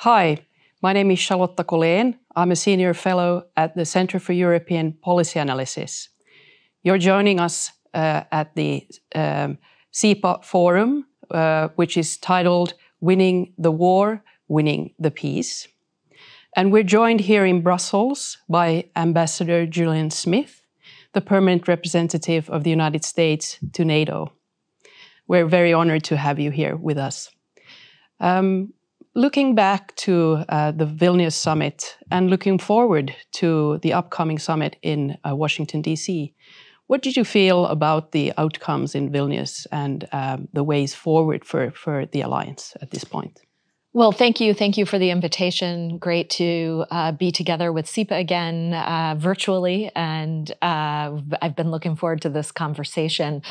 Hi, my name is Charlotta Collén. I'm a senior fellow at the Center for European Policy Analysis. You're joining us at the CEPA Forum, which is titled Winning the War, Winning the Peace. And we're joined here in Brussels by Ambassador Julianne Smith, the permanent representative of the United States to NATO. We're very honored to have you here with us. Looking back to the Vilnius summit and looking forward to the upcoming summit in Washington, D.C., what did you feel about the outcomes in Vilnius and the ways forward for the alliance at this point? Well, thank you. Thank you for the invitation. Great to be together with CEPA again virtually, and I've been looking forward to this conversation.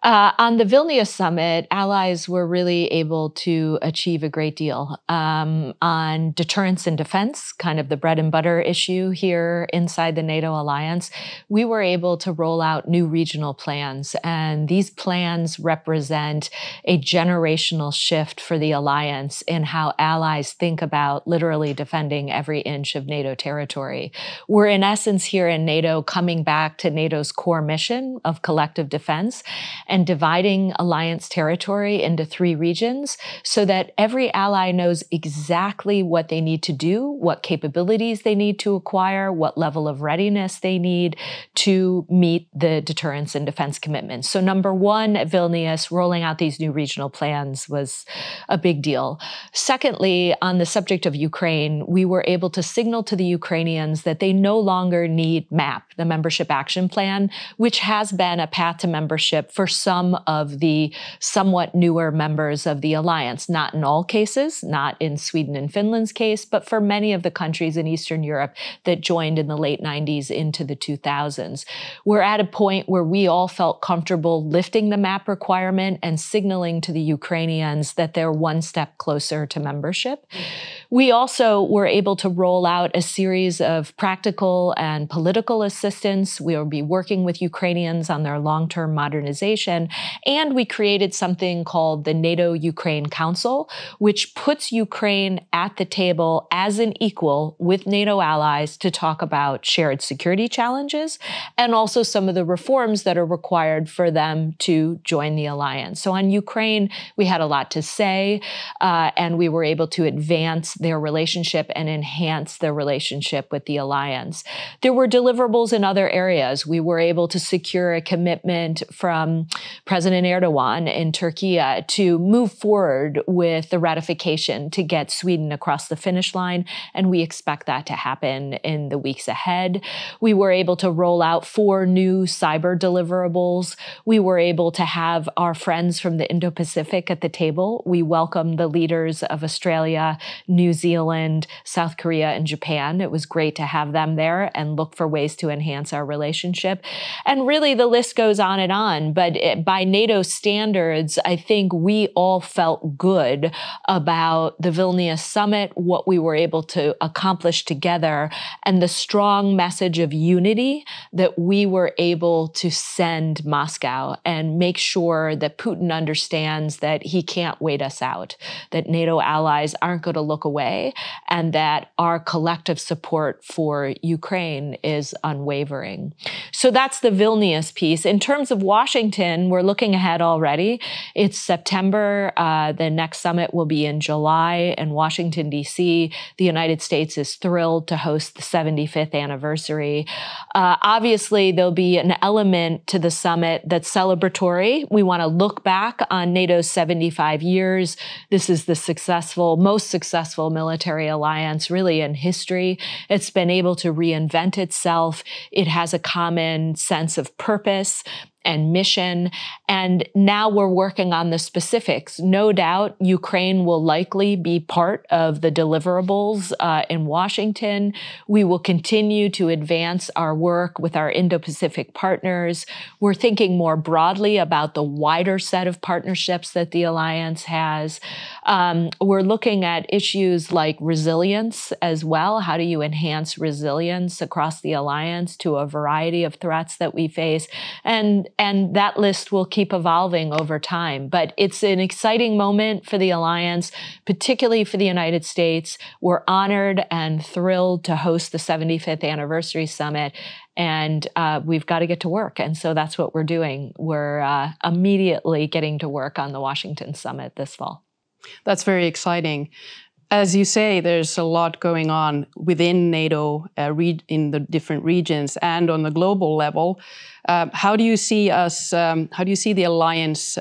On the Vilnius summit, allies were really able to achieve a great deal on deterrence and defense, kind of the bread and butter issue here inside the NATO alliance. We were able to roll out new regional plans, and these plans represent a generational shift for the alliance in how allies think about literally defending every inch of NATO territory. We're in essence here in NATO coming back to NATO's core mission of collective defense and dividing alliance territory into 3 regions so that every ally knows exactly what they need to do, what capabilities they need to acquire, what level of readiness they need to meet the deterrence and defense commitments. So number 1 at Vilnius, rolling out these new regional plans was a big deal. Secondly, on the subject of Ukraine, we were able to signal to the Ukrainians that they no longer need MAP, the Membership Action Plan, which has been a path to membership for some of the somewhat newer members of the alliance, not in all cases, not in Sweden and Finland's case, but for many of the countries in Eastern Europe that joined in the late 90s into the 2000s. We're at a point where we all felt comfortable lifting the MAP requirement and signaling to the Ukrainians that they're one step closer to membership. We also were able to roll out a series of practical and political assistance. We will be working with Ukrainians on their long-term modernization. And we created something called the NATO Ukraine Council, which puts Ukraine at the table as an equal with NATO allies to talk about shared security challenges and also some of the reforms that are required for them to join the alliance. So on Ukraine, we had a lot to say, and we were able to advance their relationship and enhance their relationship with the alliance. There were deliverables in other areas. We were able to secure a commitment from President Erdogan in Turkey to move forward with the ratification to get Sweden across the finish line, and we expect that to happen in the weeks ahead. We were able to roll out 4 new cyber deliverables. We were able to have our friends from the Indo-Pacific at the table. We welcomed the leaders of Australia, New Zealand, South Korea, and Japan. It was great to have them there and look for ways to enhance our relationship. And really, the list goes on, but by NATO standards, I think we all felt good about the Vilnius summit, what we were able to accomplish together, and the strong message of unity that we were able to send Moscow and make sure that Putin understands that he can't wait us out, that NATO allies aren't going to look away, and that our collective support for Ukraine is unwavering. So that's the Vilnius piece. In terms of Washington, we're looking ahead already. It's September. The next summit will be in July in Washington, D.C. The United States is thrilled to host the 75th anniversary. Obviously, there'll be an element to the summit that's celebratory. We want to look back on NATO's 75 years. This is the most successful military alliance really in history. It's been able to reinvent itself. It has a common sense of purpose and mission. And now we're working on the specifics. No doubt, Ukraine will likely be part of the deliverables in Washington. We will continue to advance our work with our Indo-Pacific partners. We're thinking more broadly about the wider set of partnerships that the alliance has. We're looking at issues like resilience as well. How do you enhance resilience across the alliance to a variety of threats that we face? And and that list will keep evolving over time. But it's an exciting moment for the alliance, particularly for the United States. We're honored and thrilled to host the 75th anniversary summit, and we've got to get to work. And so that's what we're doing. We're immediately getting to work on the Washington summit this fall. That's very exciting. As you say, there's a lot going on within NATO in the different regions and on the global level. How do you see the alliance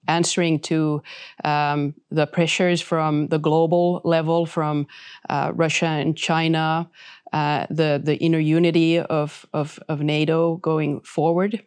answering to the pressures from the global level, from Russia and China, the inner unity of NATO going forward?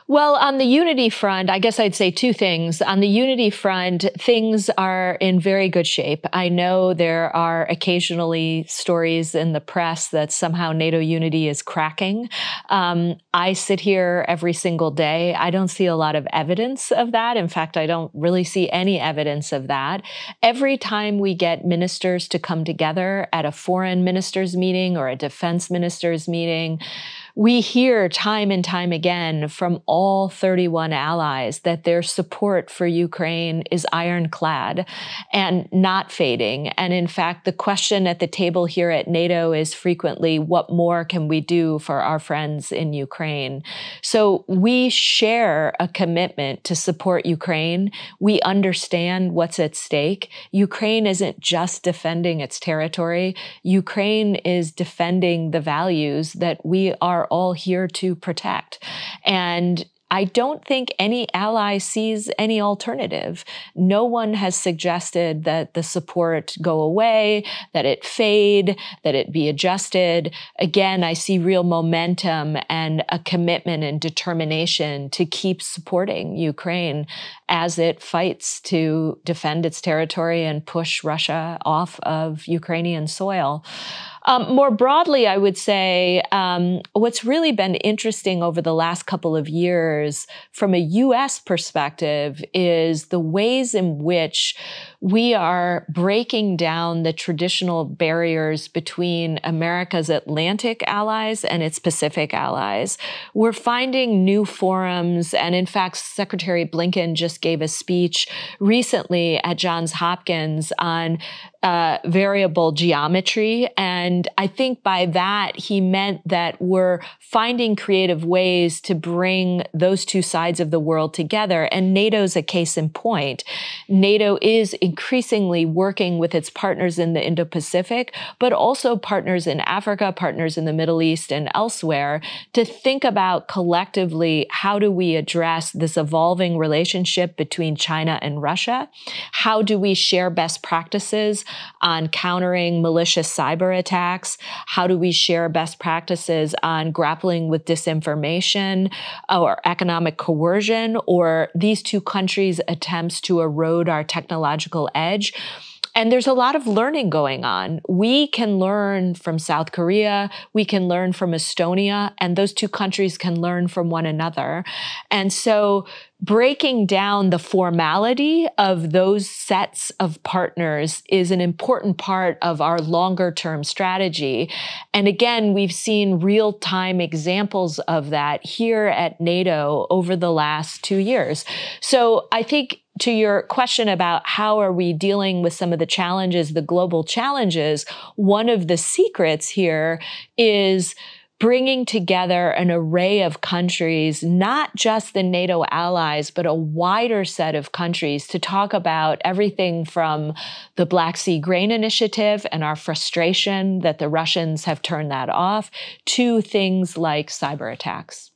Well, on the unity front, I guess I'd say two things. On the unity front, things are in very good shape. I know there are occasionally stories in the press that somehow NATO unity is cracking. I sit here every single day. I don't see a lot of evidence of that. In fact, I don't really see any evidence of that. Every time we get ministers to come together at a foreign ministers meeting or a defense ministers meeting, we hear time and time again from all 31 allies that their support for Ukraine is ironclad and not fading. And in fact, the question at the table here at NATO is frequently, what more can we do for our friends in Ukraine? So we share a commitment to support Ukraine. We understand what's at stake. Ukraine isn't just defending its territory. Ukraine is defending the values that we are all here to protect. And I don't think any ally sees any alternative. No one has suggested that the support go away, that it fade, that it be adjusted. Again, I see real momentum and a commitment and determination to keep supporting Ukraine as it fights to defend its territory and push Russia off of Ukrainian soil. More broadly, I would say what's really been interesting over the last couple of years from a U.S. perspective is the ways in which we are breaking down the traditional barriers between America's Atlantic allies and its Pacific allies. We're finding new forums, and in fact, Secretary Blinken just gave a speech recently at Johns Hopkins on variable geometry. And I think by that, he meant that we're finding creative ways to bring those two sides of the world together. And NATO's a case in point. NATO is increasingly working with its partners in the Indo-Pacific, but also partners in Africa, partners in the Middle East and elsewhere, to think about collectively, how do we address this evolving relationship between China and Russia? How do we share best practices on countering malicious cyber attacks? How do we share best practices on grappling with disinformation or economic coercion, or these two countries' attempts to erode our technological edge? And there's a lot of learning going on. We can learn from South Korea, we can learn from Estonia, and those two countries can learn from one another. And so breaking down the formality of those sets of partners is an important part of our longer term strategy. And again, we've seen real-time examples of that here at NATO over the last 2 years. So I think to your question about how are we dealing with some of the challenges, the global challenges, one of the secrets here is bringing together an array of countries, not just the NATO allies, but a wider set of countries to talk about everything from the Black Sea Grain Initiative and our frustration that the Russians have turned that off, to things like cyber attacks.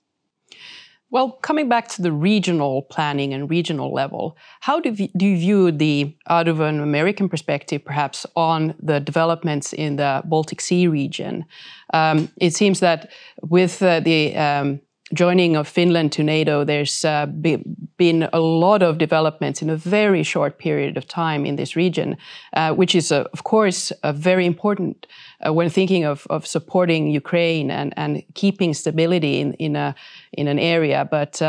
Well, coming back to the regional planning and regional level, how do you view out of an American perspective, perhaps, on the developments in the Baltic Sea region? It seems that with the joining of Finland to NATO, there's been a lot of developments in a very short period of time in this region, which is, of course, very important when thinking of supporting Ukraine and keeping stability in an area. But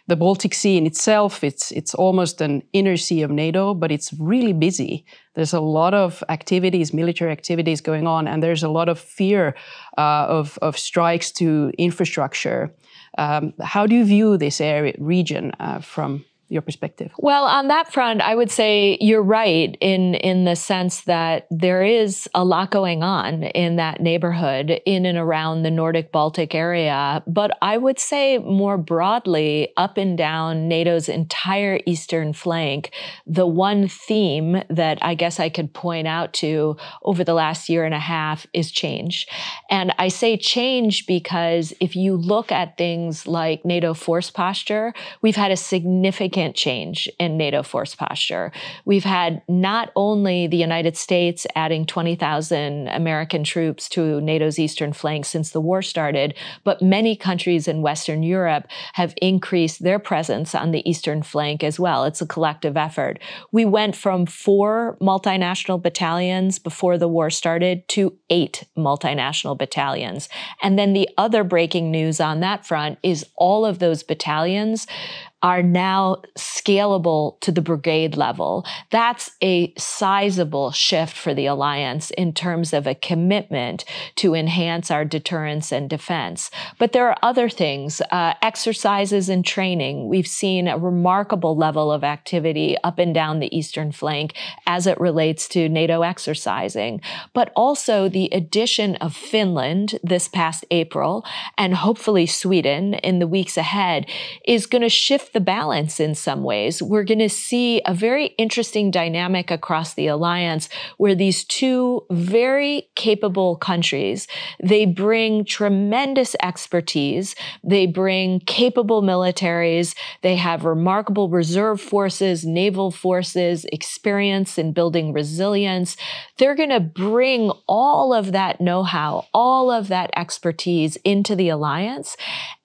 The Baltic Sea in itself, it's almost an inner sea of NATO, but it's really busy. There's a lot of activities, military activities going on, and there's a lot of fear of strikes to infrastructure. How do you view this region from your perspective? Well, on that front, I would say you're right in the sense that there is a lot going on in that neighborhood in and around the Nordic Baltic area. But I would say more broadly, up and down NATO's entire eastern flank, the one theme that I guess I could point out to over the last year and a half is change. And I say change because if you look at things like NATO force posture, we've had a significant change in NATO force posture. We've had not only the United States adding 20,000 American troops to NATO's eastern flank since the war started, but many countries in Western Europe have increased their presence on the eastern flank as well. It's a collective effort. We went from 4 multinational battalions before the war started to 8 multinational battalions. And then the other breaking news on that front is all of those battalions are now scalable to the brigade level. That's a sizable shift for the alliance in terms of a commitment to enhance our deterrence and defense. But there are other things, exercises and training. We've seen a remarkable level of activity up and down the eastern flank as it relates to NATO exercising, but also the addition of Finland this past April and hopefully Sweden in the weeks ahead is going to shift the balance in some ways. We're going to see a very interesting dynamic across the alliance where these two very capable countries, they bring tremendous expertise, they bring capable militaries, they have remarkable reserve forces, naval forces, experience in building resilience. They're going to bring all of that know-how, all of that expertise into the alliance,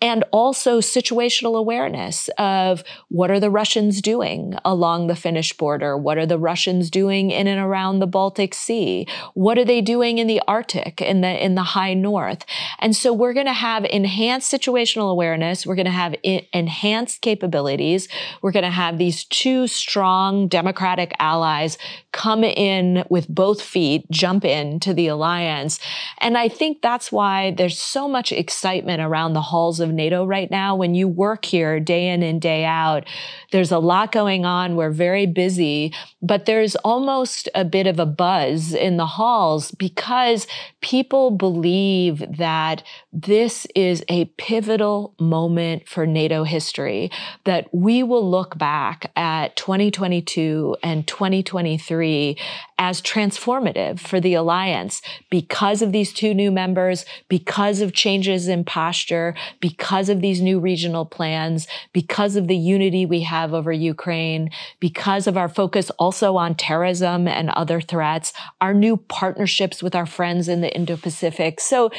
and also situational awareness of what are the Russians doing along the Finnish border? What are the Russians doing in and around the Baltic Sea? What are they doing in the Arctic, in the high north? And so we're going to have enhanced situational awareness. We're going to have enhanced capabilities. We're going to have these two strong democratic allies come in with both feet, jump into the alliance. And I think that's why there's so much excitement around the halls of NATO right now. When you work here day in and day out, there's a lot going on. We're very busy, but there's almost a bit of a buzz in the halls because people believe that this is a pivotal moment for NATO history, that we will look back at 2022 and 2023 as transformative for the alliance because of these two new members, because of changes in posture, because of these new regional plans, because of the unity we have over Ukraine, because of our focus also on terrorism and other threats, our new partnerships with our friends in the Indo-Pacific. So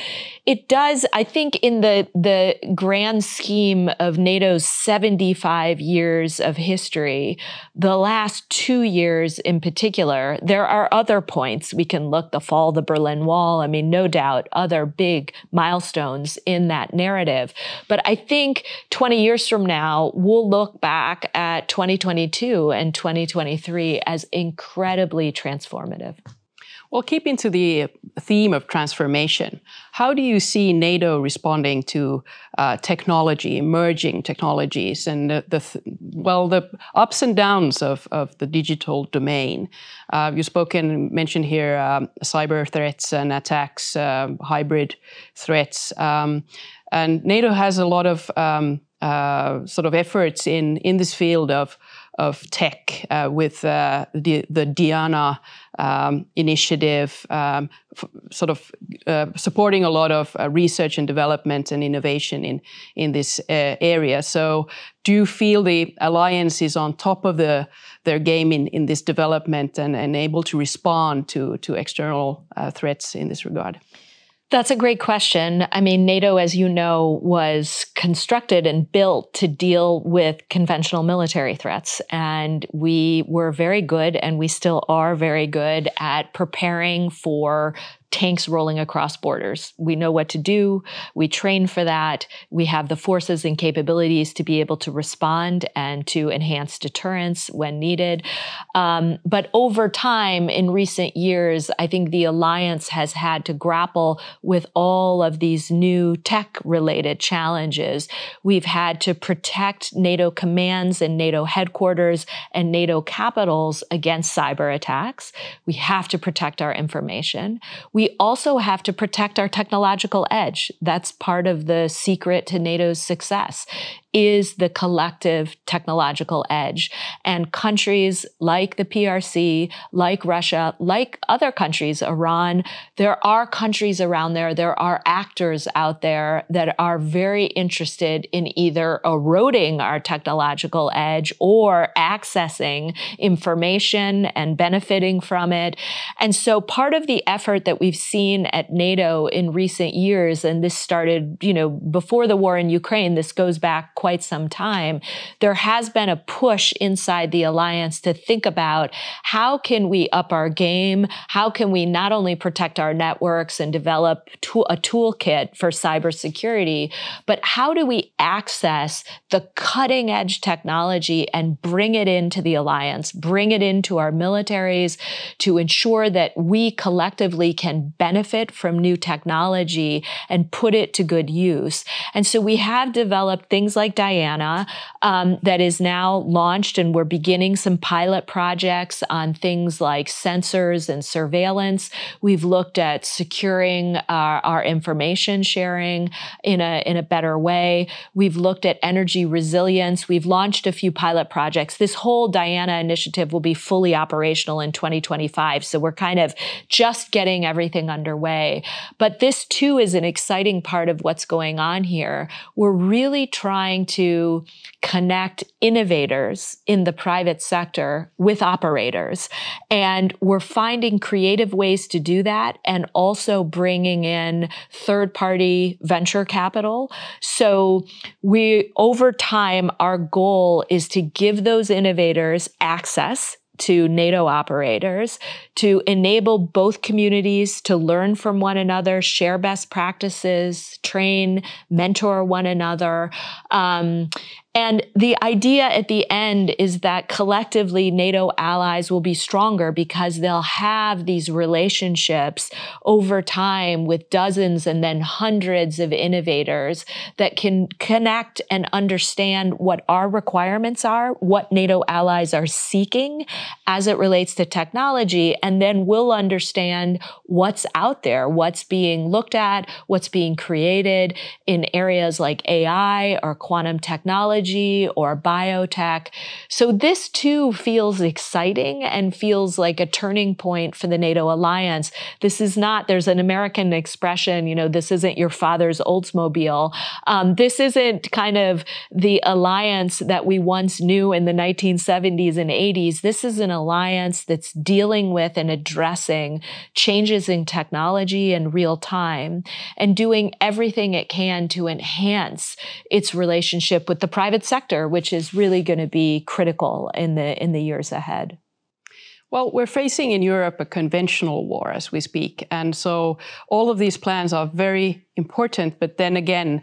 it does, I think, in the grand scheme of NATO's 75 years of history, the last 2 years in particular, there are other points we can look, the fall of the Berlin Wall, I mean, no doubt, other big milestones in that narrative. But I think 20 years from now, we'll look back at 2022 and 2023 as incredibly transformative. Well, keeping to the theme of transformation, how do you see NATO responding to technology, emerging technologies, and the ups and downs of the digital domain? You've mentioned here cyber threats and attacks, hybrid threats, and NATO has a lot of sort of efforts in this field of tech with the Diana initiative, supporting a lot of research and development and innovation in this area. So do you feel the alliance is on top of their game in this development and able to respond to external threats in this regard? That's a great question. I mean, NATO, as you know, was constructed and built to deal with conventional military threats. And we were very good, and we still are very good at preparing for tanks rolling across borders. We know what to do. We train for that. We have the forces and capabilities to be able to respond and to enhance deterrence when needed. But over time, in recent years, I think the alliance has had to grapple with all of these new tech-related challenges. We've had to protect NATO commands and NATO headquarters and NATO capitals against cyber attacks. We have to protect our information. We also have to protect our technological edge. That's part of the secret to NATO's success, is the collective technological edge. And countries like the PRC, like Russia, like other countries, Iran, there are countries around there are actors out there that are very interested in either eroding our technological edge or accessing information and benefiting from it. And so part of the effort that we've seen at NATO in recent years, and this started, before the war in Ukraine, this goes back quite some time, there has been a push inside the alliance to think about how can we up our game? How can we not only protect our networks and develop a toolkit for cybersecurity, but how do we access the cutting edge technology and bring it into the alliance, bring it into our militaries to ensure that we collectively can benefit from new technology and put it to good use. And so we have developed things like Diana that is now launched, and we're beginning some pilot projects on things like sensors and surveillance. We've looked at securing our information sharing in a better way. We've looked at energy resilience. We've launched a few pilot projects. This whole Diana initiative will be fully operational in 2025. So we're kind of just getting everything underway. But this too is an exciting part of what's going on here. We're really trying to connect innovators in the private sector with operators. And we're finding creative ways to do that and also bringing in third-party venture capital. So over time, our goal is to give those innovators access to NATO operators, to enable both communities to learn from one another, share best practices, train, mentor one another. And the idea at the end is that collectively NATO allies will be stronger because they'll have these relationships over time with dozens and then hundreds of innovators that can connect and understand what our requirements are, what NATO allies are seeking as it relates to technology, and then we'll understand what's out there, what's being looked at, what's being created in areas like AI or quantum technology or biotech. So this too feels exciting and feels like a turning point for the NATO alliance. This is not, there's an American expression, this isn't your father's Oldsmobile. This isn't kind of the alliance that we once knew in the 1970s and 80s. This is an alliance that's dealing with and addressing changes in technology in real time and doing everything it can to enhance its relationship with the private sector, which is really going to be critical in the years ahead. Well, we're facing in Europe a conventional war as we speak. And so all of these plans are very important. But then again,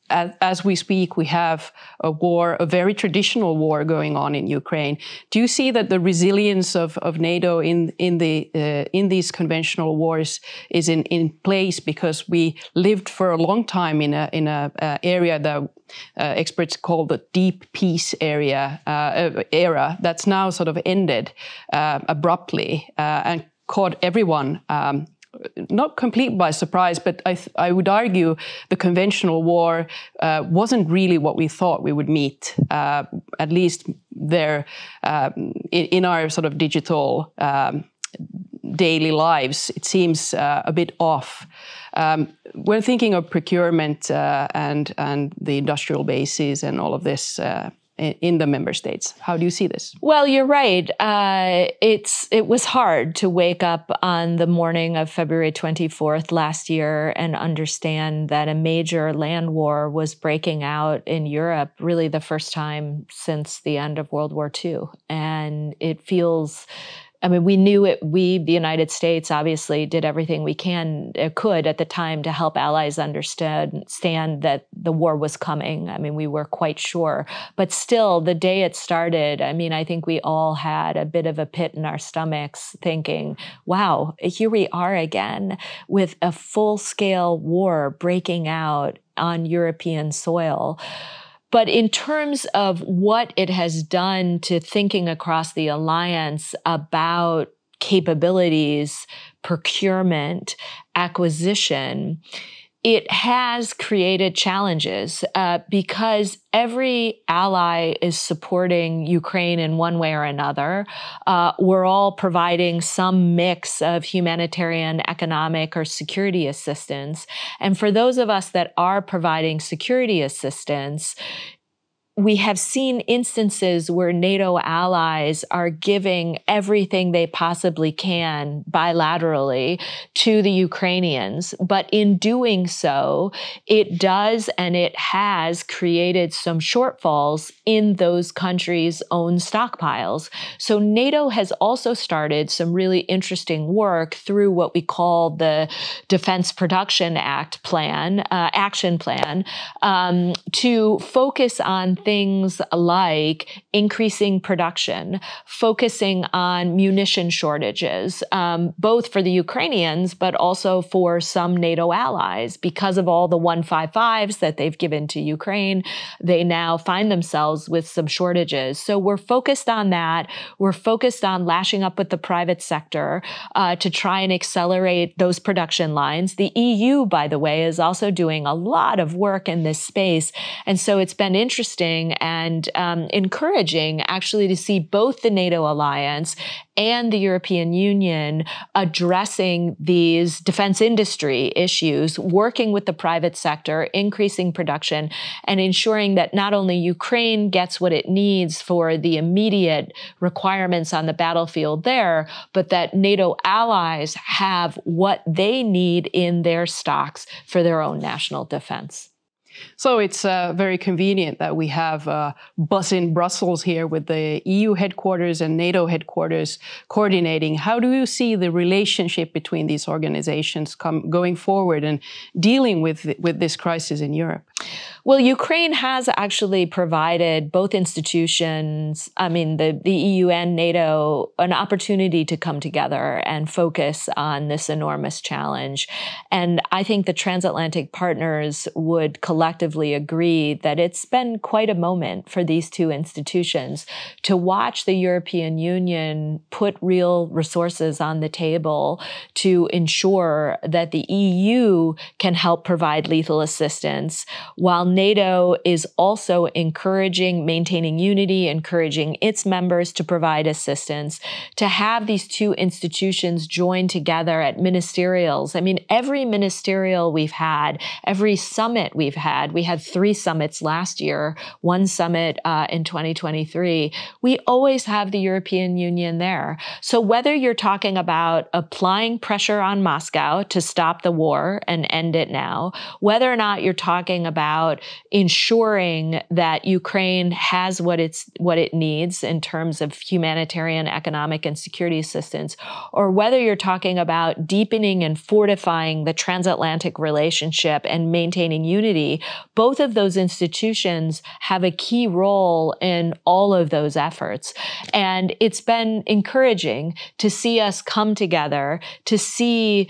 as we speak, we have a very traditional war going on in Ukraine. Do you see that the resilience of NATO in these conventional wars is in place because we lived for a long time in a area that experts call the deep peace era that's now sort of ended abruptly and caught everyone not complete by surprise, but I would argue the conventional war wasn't really what we thought we would meet, at least there in our sort of digital daily lives. It seems a bit off. We're thinking of procurement and the industrial bases and all of this in the member states. How do you see this? Well, you're right. It was hard to wake up on the morning of February 24th last year and understand that a major land war was breaking out in Europe, really the first time since the end of World War II. And it feels I mean, we knew it. We, the United States, obviously did everything we could at the time to help allies understand that the war was coming. I mean, we were quite sure. But still, the day it started, I mean, I think we all had a bit of a pit in our stomachs thinking, wow, here we are again with a full-scale war breaking out on European soil. But in terms of what it has done to thinking across the alliance about capabilities, procurement, acquisition, it has created challenges because every ally is supporting Ukraine in one way or another. We're all providing some mix of humanitarian, economic, or security assistance. And for those of us that are providing security assistance, we have seen instances where NATO allies are giving everything they possibly can bilaterally to the Ukrainians. But in doing so, it does and it has created some shortfalls in those countries' own stockpiles. So NATO has also started some really interesting work through what we call the Defense Production Act plan, action plan, to focus on things like increasing production, focusing on munition shortages, both for the Ukrainians, but also for some NATO allies. Because of all the 155s that they've given to Ukraine, they now find themselves with some shortages. So we're focused on that. We're focused on lashing up with the private sector to try and accelerate those production lines. The EU, by the way, is also doing a lot of work in this space. And so it's been interesting and encouraging, actually, to see both the NATO alliance and the European Union addressing these defense industry issues, working with the private sector, increasing production, and ensuring that not only Ukraine gets what it needs for the immediate requirements on the battlefield there, but that NATO allies have what they need in their stocks for their own national defense. So it's very convenient that we have a bus in Brussels here with the EU headquarters and NATO headquarters coordinating. How do you see the relationship between these organizations going forward and dealing with this crisis in Europe? Well, Ukraine has actually provided both institutions, I mean, the EU and NATO, an opportunity to come together and focus on this enormous challenge. And I think the transatlantic partners would collectively agree that it's been quite a moment for these two institutions to watch the European Union put real resources on the table to ensure that the EU can help provide lethal assistance, while NATO is also encouraging, maintaining unity, encouraging its members to provide assistance, to have these two institutions join together at ministerials. I mean, every ministerial we've had, every summit we've had, we had 3 summits last year, 1 summit in 2023, we always have the European Union there. So whether you're talking about applying pressure on Moscow to stop the war and end it now, whether or not you're talking about ensuring that Ukraine has what it needs in terms of humanitarian, economic, and security assistance, or whether you're talking about deepening and fortifying the transatlantic relationship and maintaining unity, both of those institutions have a key role in all of those efforts. And it's been encouraging to see us come together, to see,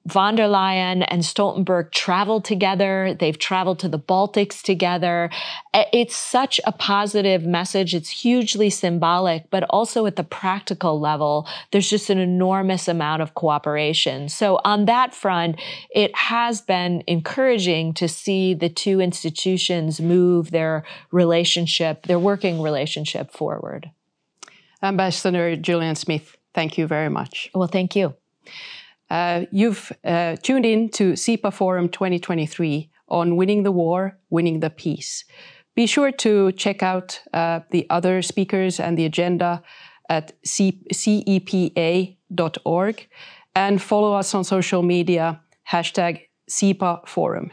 von der Leyen and Stoltenberg travel together. They've traveled to the Baltics together. It's such a positive message. It's hugely symbolic, but also at the practical level, there's just an enormous amount of cooperation. So on that front, it has been encouraging to see the two institutions move their relationship, their working relationship forward. Ambassador Julianne Smith, thank you very much. Well, thank you. You've tuned in to CEPA Forum 2023 on winning the war, winning the peace. Be sure to check out the other speakers and the agenda at cepa.org and follow us on social media, #CEPA Forum.